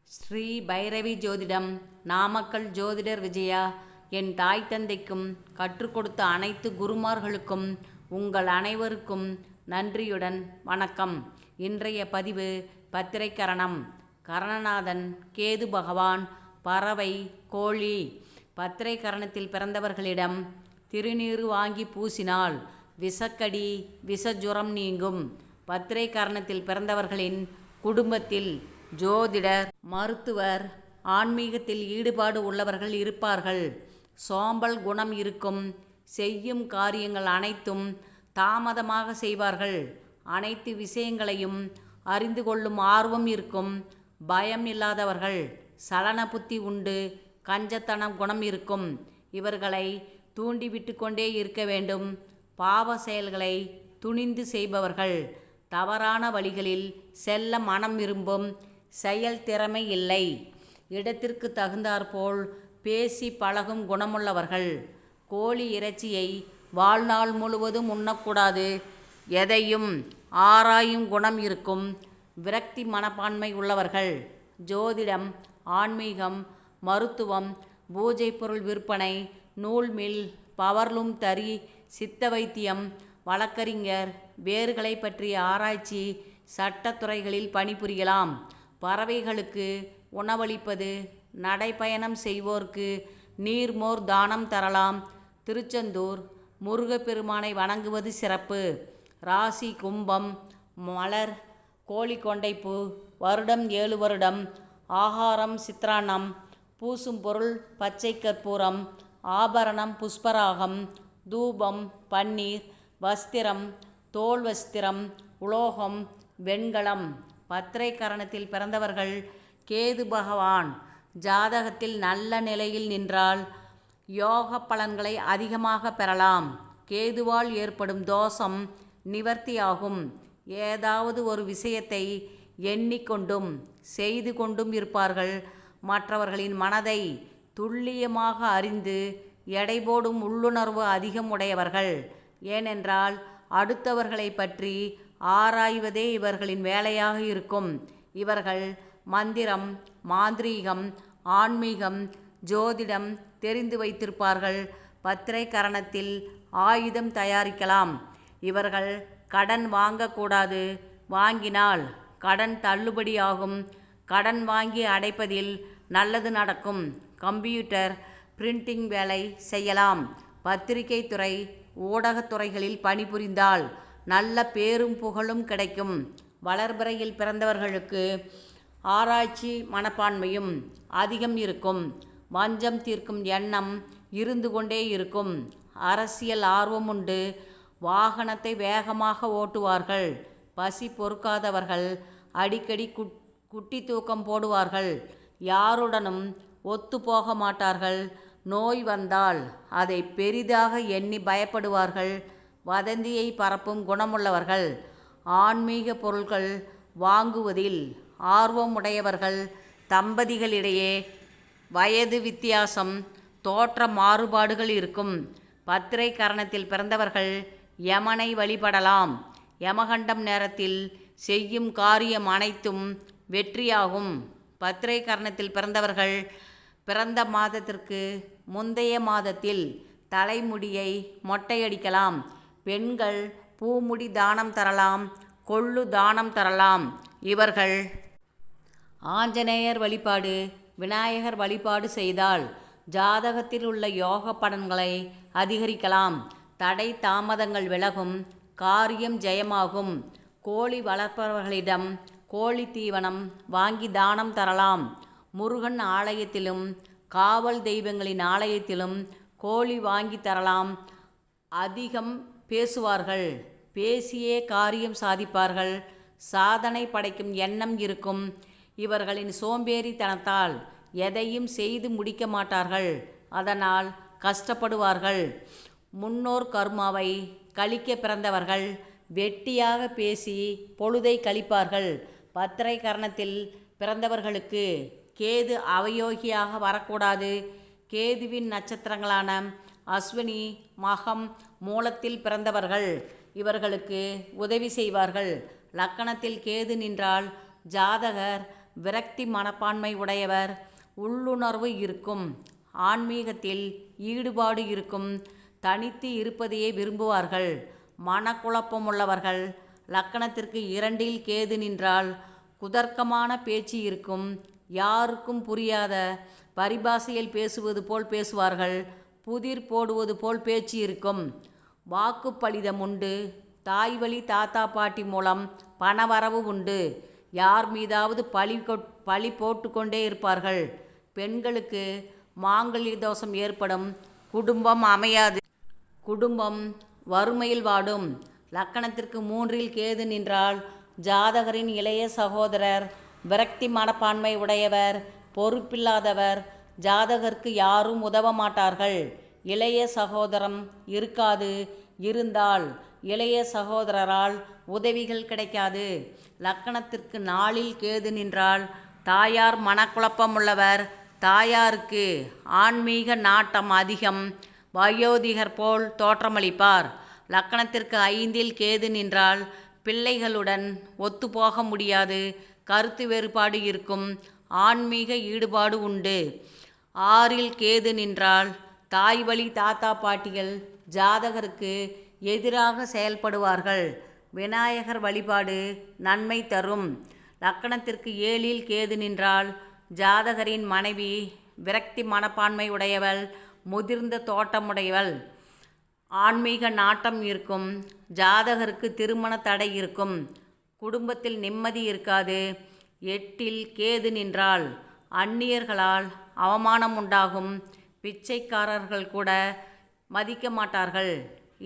ஸ்ரீ பைரவி ஜோதிடம். நாமக்கல் ஜோதிடர் விஜயா. என் தாய் தந்தைக்கும் கற்றுக் கொடுத்த அனைத்து குருமார்களுக்கும் உங்கள் அனைவருக்கும் நன்றியுடன் வணக்கம். இன்றைய பதிவு பத்திரை கரணம். கரணநாதன் கேது பகவான். பறவை கோழி. பத்திரை கரணத்தில் பிறந்தவர்களிடம் திருநீறு வாங்கி பூசினால் விஷக்கடி விஷஜுரம் நீங்கும். பத்திரை கரணத்தில் பிறந்தவர்களின் குடும்பத்தில் ஜோதிடர், மருத்துவர், ஆன்மீகத்தில் ஈடுபாடு உள்ளவர்கள் இருப்பார்கள். சோம்பல் குணம் இருக்கும். செய்யும் காரியங்கள் அனைத்தும் தாமதமாக செய்வார்கள். அனைத்து விஷயங்களையும் அறிந்து கொள்ளும் ஆர்வம் இருக்கும். பயம் இல்லாதவர்கள். சலன புத்தி உண்டு. கஞ்சத்தனம் குணம் இருக்கும். இவர்களை தூண்டிவிட்டு கொண்டே இருக்க வேண்டும். பாவ செயல்களை துணிந்து செய்பவர்கள். தவறான வழிகளில் செல்ல மனம் விரும்பும். செயல் திறமை இல்லை. இடத்திற்கு தகுந்தாற்போல் பேசி பழகும் குணமுள்ளவர்கள். கோழி இறைச்சியை வாழ்நாள் முழுவதும் உண்ணக்கூடாது. எதையும் ஆராயும் குணம் இருக்கும். விரக்தி மனப்பான்மை உள்ளவர்கள். ஜோதிடம், ஆன்மீகம், மருத்துவம், பூஜை பொருள் விற்பனை, நூல் மில், பவர்லூம் தறி, சித்த வைத்தியம், வழக்கறிஞர், வேர்களை பற்றிய ஆராய்ச்சி, சட்டத்துறைகளில் பணிபுரியலாம். பறவைகளுக்கு உணவளிப்பது. நடைப்பயணம் செய்வோர்க்கு நீர்மோர் தானம் தரலாம். திருச்செந்தூர் முருகப்பெருமானை வணங்குவது சிறப்பு. ராசி கும்பம். மலர் கோழிக்கொண்டைப்பூ. வருடம் 7 வருடம். ஆகாரம் சித்ரான்னம். பூசும் பொருள் பச்சை கற்பூரம். ஆபரணம் புஷ்பராகம். தூபம் பன்னீர். வஸ்திரம் தோல் வஸ்திரம். உலோகம் வெண்கலம். பத்திரை கரணத்தில் பிறந்தவர்கள் கேது பகவான் ஜாதகத்தில் நல்ல நிலையில் நின்றால் யோக பலன்களை அதிகமாக பெறலாம். கேதுவால் ஏற்படும் தோஷம் நிவர்த்தியாகும். ஏதாவது ஒரு விஷயத்தை எண்ணிக்கொண்டும் செய்து கொண்டும் இருப்பார்கள். மற்றவர்களின் மனதை துல்லியமாக அறிந்து எடை போடும் உள்ளுணர்வு அதிகம் உடையவர்கள். ஏனென்றால் அடுத்தவர்களை பற்றி ஆராய்வதே இவர்களின் வேலையாக இருக்கும். இவர்கள் மந்திரம், மாந்திரீகம், ஆன்மீகம், ஜோதிடம் தெரிந்து வைத்திருப்பார்கள். பத்திரை கரணத்தில் ஆயுதம் தயாரிக்கலாம். இவர்கள் கடன் வாங்கக்கூடாது. வாங்கினால் கடன் தள்ளுபடியாகும். கடன் வாங்கி அடைப்பதில் நல்லது நடக்கும். கம்ப்யூட்டர், பிரிண்டிங் வேலை செய்யலாம். பத்திரிகை துறை, ஊடகத்துறைகளில் பணிபுரிந்தால் நல்ல பேரும் புகழும் கிடைக்கும். வளர்பிறையில் பிறந்தவர்களுக்கு ஆராய்ச்சி மனப்பான்மையும் அதிகம் இருக்கும். வஞ்சம் தீர்க்கும் எண்ணம் இருந்து கொண்டே இருக்கும். அரசியல் ஆர்வம் உண்டு. வாகனத்தை வேகமாக ஓட்டுவார்கள். பசி பொறுக்காதவர்கள். அடிக்கடி குட்டி தூக்கம் போடுவார்கள். யாருடனும் ஒத்து போக மாட்டார்கள். நோய் வந்தால் அதை பெரிதாக எண்ணி பயப்படுவார்கள். வதந்தியை பரப்பும் குணமுள்ளவர்கள். ஆன்மீக பொருட்கள் வாங்குவதில் ஆர்வமுடையவர்கள். தம்பதிகளிடையே வயது வித்தியாசம், தோற்ற மாறுபாடுகள் இருக்கும். பத்திரை கரணத்தில் பிறந்தவர்கள் யமனை வழிபடலாம். யமகண்டம் நேரத்தில் செய்யும் காரியம் அனைத்தும் வெற்றியாகும். பத்திரை கரணத்தில் பிறந்தவர்கள் பிறந்த மாதத்திற்கு முந்தைய மாதத்தில் தலைமுடியை மொட்டையடிக்கலாம். பெண்கள் பூமுடி தானம் தரலாம். கொள்ளு தானம் தரலாம். இவர்கள் ஆஞ்சநேயர் வழிபாடு, விநாயகர் வழிபாடு செய்தால் ஜாதகத்தில் உள்ள யோக பலன்களை அதிகரிக்கலாம். தடை தாமதங்கள் விலகும். காரியம் ஜெயமாகும். கோழி வளர்ப்பவர்களிடம் கோழி தீவனம் வாங்கி தானம் தரலாம். முருகன் ஆலயத்திலும் காவல் தெய்வங்களின் ஆலயத்திலும் கோழி வாங்கி தரலாம். அதிகம் பேசுவார்கள். பேசியே காரியம் சாதிப்பார்கள். சாதனை படைக்கும் எண்ணம் இருக்கும். இவர்களின் சோம்பேறித்தனத்தால் எதையும் செய்து முடிக்க மாட்டார்கள். அதனால் கஷ்டப்படுவார்கள். முன்னோர் கர்மாவை கழிக்க பிறந்தவர்கள். வெட்டியாக பேசி பொழுதை கழிப்பார்கள். பத்திரை கரணத்தில் பிறந்தவர்களுக்கு கேது அவயோகியாக வரக்கூடாது. கேதுவின் நட்சத்திரங்களான அஸ்வினி, மகம், மூலத்தில் பிறந்தவர்கள் இவர்களுக்கு உதவி செய்வார்கள். லக்கணத்தில் கேது நின்றால் ஜாதகர் விரக்தி மனப்பான்மை உடையவர். உள்ளுணர்வு இருக்கும். ஆன்மீகத்தில் ஈடுபாடு இருக்கும். தனித்து இருப்பதையே விரும்புவார்கள். மனக்குழப்பமுள்ளவர்கள். லக்கணத்திற்கு 2இல் கேது நின்றால் குதர்க்கமான பேச்சு இருக்கும். யாருக்கும் புரியாத பரிபாஷையில் பேசுவது போல் பேசுவார்கள். புதிர் போடுவது போல் பேச்சு இருக்கும். வாக்கு பலிதம் உண்டு. தாய் வழி தாத்தா பாட்டி மூலம் பணவரவு உண்டு. யார் மீதாவது பழி போட்டு கொண்டே இருப்பார்கள். பெண்களுக்கு மாங்கல்ய தோஷம் ஏற்படும். குடும்பம் அமையாது. குடும்பம் வறுமையில் வாடும். லக்கணத்திற்கு 3இல் கேது நின்றால் ஜாதகரின் இளைய சகோதரர் விரக்தி மனப்பான்மை உடையவர். பொறுப்பில்லாதவர். ஜாதகருக்கு யாரும் உதவ மாட்டார்கள். இளைய சகோதரம் இருக்காது. இருந்தால் இளைய சகோதரரால் உதவிகள் கிடைக்காது. லக்கணத்திற்கு 4இல் கேது நின்றால் தாயார் மனக்குழப்பமுள்ளவர். தாயாருக்கு ஆன்மீக நாட்டம் அதிகம். வயோதிகர் போல் தோற்றமளிப்பார். லக்கணத்திற்கு 5இல் கேது நின்றால் பிள்ளைகளுடன் ஒத்துப்போக முடியாது. கருத்து வேறுபாடு இருக்கும். ஆன்மீக ஈடுபாடு உண்டு. 6இல் கேது நின்றால் தாய் வழி தாத்தா பாட்டிகள் ஜாதகருக்கு எதிராக செயல்படுவார்கள். விநாயகர் வழிபாடு நன்மை தரும். லக்கணத்திற்கு 7இல் கேது நின்றால் ஜாதகரின் மனைவி விரக்தி மனப்பான்மை உடையவள். முதிர்ந்த தோட்டமுடையவள். ஆன்மீக நாட்டம் இருக்கும். ஜாதகருக்கு திருமண தடை இருக்கும். குடும்பத்தில் நிம்மதி இருக்காது. 8இல் கேது நின்றால் அந்நியர்களால் அவமானம் உண்டாகும். பிச்சைக்காரர்கள் கூட மதிக்க மாட்டார்கள்.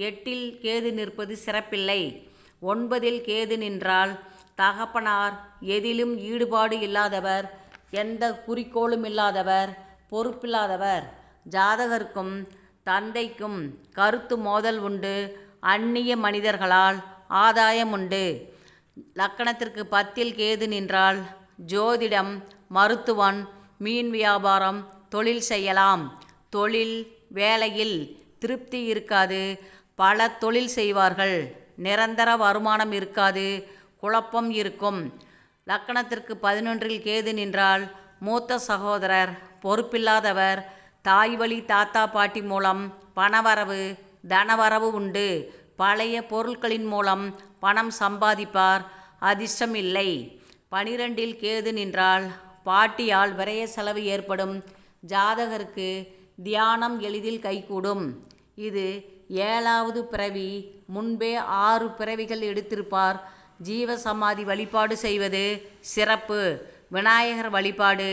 8இல் கேது நிற்பது சிறப்பில்லை. 9இல் கேது நின்றால் தகப்பனார் எதிலும் ஈடுபாடு இல்லாதவர். எந்த குறிக்கோளும் இல்லாதவர். பொறுப்பில்லாதவர். ஜாதகருக்கும் தந்தைக்கும் கருத்து மோதல் உண்டு. அந்நிய மனிதர்களால் ஆதாயம் உண்டு. லக்கணத்திற்கு 10இல் கேது நின்றால் ஜோதிடம், மருத்துவம், மீன் வியாபாரம், தொழில் செய்யலாம். தொழில் வேலையில் திருப்தி இருக்காது. பல தொழில் செய்வார்கள். நிரந்தர வருமானம் இருக்காது. குழப்பம் இருக்கும். லக்கணத்திற்கு 11இல் கேது நின்றால் மூத்த சகோதரர் பொறுப்பில்லாதவர். தாய் வழி தாத்தா பாட்டி மூலம் பணவரவு தனவரவு உண்டு. பழைய பொருட்களின் மூலம் பணம் சம்பாதிப்பார். அதிர்ஷ்டம் இல்லை. 12இல் கேது நின்றால் பாட்டியால் விரய செலவு ஏற்படும். ஜாதகருக்கு தியானம் எளிதில் கைகூடும். இது 7வது பிறவி. முன்பே 6 பிறவிகள் எடுத்திருப்பார். ஜீவசமாதி வழிபாடு செய்வது சிறப்பு. விநாயகர் வழிபாடு,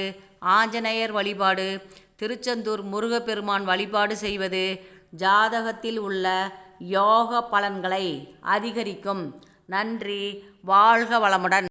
ஆஞ்சநேயர் வழிபாடு, திருச்செந்தூர் முருகப்பெருமான் வழிபாடு செய்வது ஜாதகத்தில் உள்ள யோக பலன்களை அதிகரிக்கும். நன்றி. வாழ்க வளமுடன்.